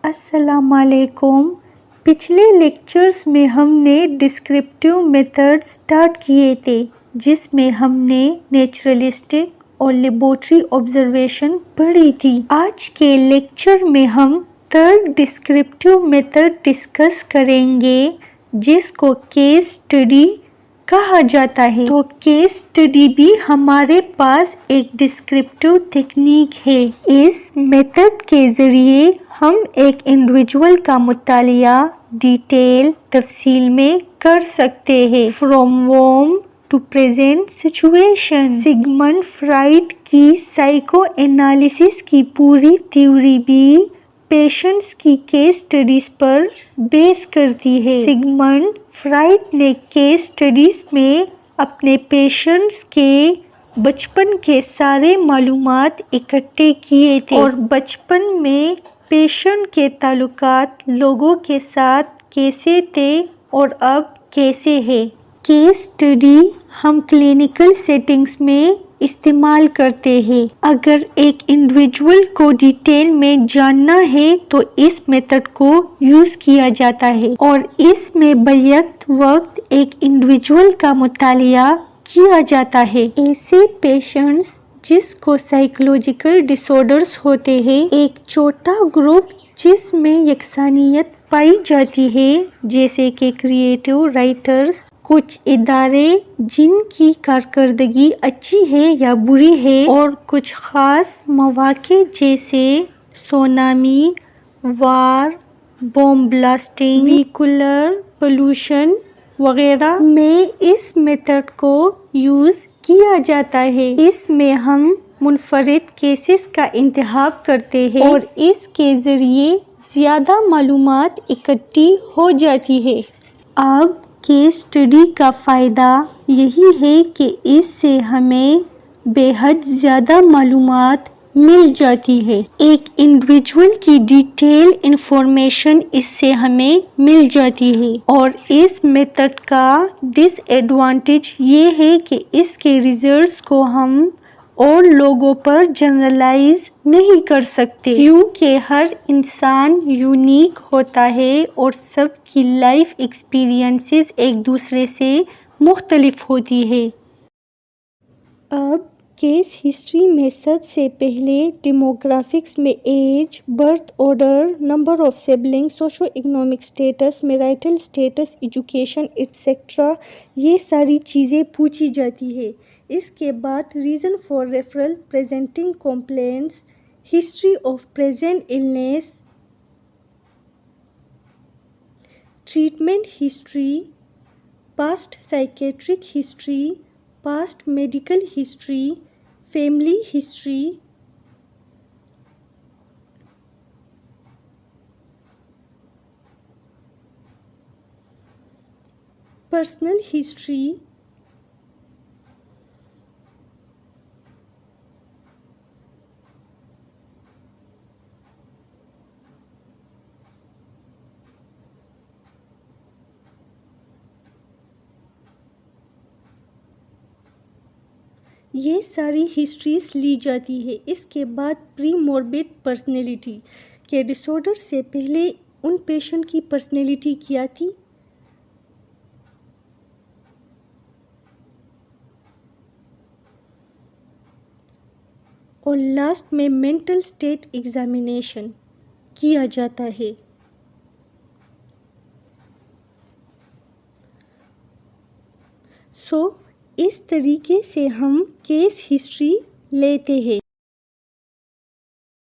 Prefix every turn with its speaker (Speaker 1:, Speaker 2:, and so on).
Speaker 1: السلام علیکم۔ پچھلے لیکچرز میں ہم نے ڈسکرپٹیو میتھڈ سٹارٹ کیے تھے جس میں ہم نے نیچرلسٹک اور لیبورٹری آبزرویشن پڑھی تھی۔ آج کے لیکچر میں ہم تھرڈ ڈسکرپٹیو میتھڈ ڈسکس کریں گے جس کو کیس اسٹڈی کہا جاتا ہے۔ تو کیس اسٹڈی بھی ہمارے پاس ایک ڈسکرپٹیو تکنیک ہے۔ اس میتھڈ کے ذریعے ہم ایک انڈیویجول کا مطالعہ ڈیٹیل تفصیل میں کر سکتے ہیں۔ From warm to present situation. Sigmund Freud کی سائیکو انالیسس کی پوری تھیوری بھی پیشنٹس کی کیس اسٹڈیز پر بیس کرتی ہے۔ سگمنڈ فرائڈ نے کیس اسٹڈیز میں اپنے پیشنٹس کے بچپن کے سارے معلومات اکٹھے کیے تھے اور بچپن میں پیشنٹ کے تعلقات لوگوں کے ساتھ کیسے تھے اور اب کیسے ہیں۔ کیس اسٹڈی ہم کلینکل سیٹنگز میں استعمال کرتے ہیں۔ اگر ایک انڈیویجول کو ڈیٹیل میں جاننا ہے تو اس میتھڈ کو یوز کیا جاتا ہے اور اس میں بیک وقت ایک انڈیویجول کا مطالعہ کیا جاتا ہے۔ ایسے پیشنٹس جس کو سائیکولوجیکل ڈس آرڈرز ہوتے ہیں، ایک چھوٹا گروپ جس میں یکسانیت پائی جاتی ہے جیسے کہ کریٹیو رائٹرز، کچھ ادارے جن کی کارکردگی اچھی ہے یا بری ہے، اور کچھ خاص مواقع جیسے سونامی، وار، بوم بلاسٹنگ، ویہیکولر پولوشن وغیرہ میں اس میتھڈ کو یوز کیا جاتا ہے۔ اس میں ہم منفرد کیسز کا انتخاب کرتے ہیں اور اس کے ذریعے زیادہ معلومات اکٹھی ہو جاتی ہے۔ اب کیس اسٹڈی کا فائدہ یہی ہے کہ اس سے ہمیں بے حد زیادہ معلومات مل جاتی ہے۔ ایک انڈیویجول کی ڈیٹیل انفارمیشن اس سے ہمیں مل جاتی ہے اور اس میتھڈ کا ڈس ایڈوانٹیج یہ ہے کہ اس کے ریزلٹس کو ہم اور لوگوں پر جنرلائز نہیں کر سکتے کیونکہ ہر انسان یونیک ہوتا ہے اور سب کی لائف ایکسپیرینسز ایک دوسرے سے مختلف ہوتی ہے۔ اب کیس ہسٹری میں سب سے پہلے ڈیموگرافکس میں age, birth order, number of siblings, socio economic status, marital status, education etcetera یہ ساری چیزیں پوچھی جاتی ہے۔ اس کے بعد reason for referral, presenting complaints, history of present illness, treatment history, past psychiatric history, past medical history, family history, personal history, یہ ساری ہسٹریز لی جاتی ہے۔ اس کے بعد پری موربڈ پرسنالٹی کے ڈس آرڈر سے پہلے ان پیشنٹ کی پرسنالٹی کیا تھی اور لاسٹ میں مینٹل اسٹیٹ ایگزامینیشن کیا جاتا ہے۔ اس طریقے سے ہم کیس ہسٹری لیتے ہیں۔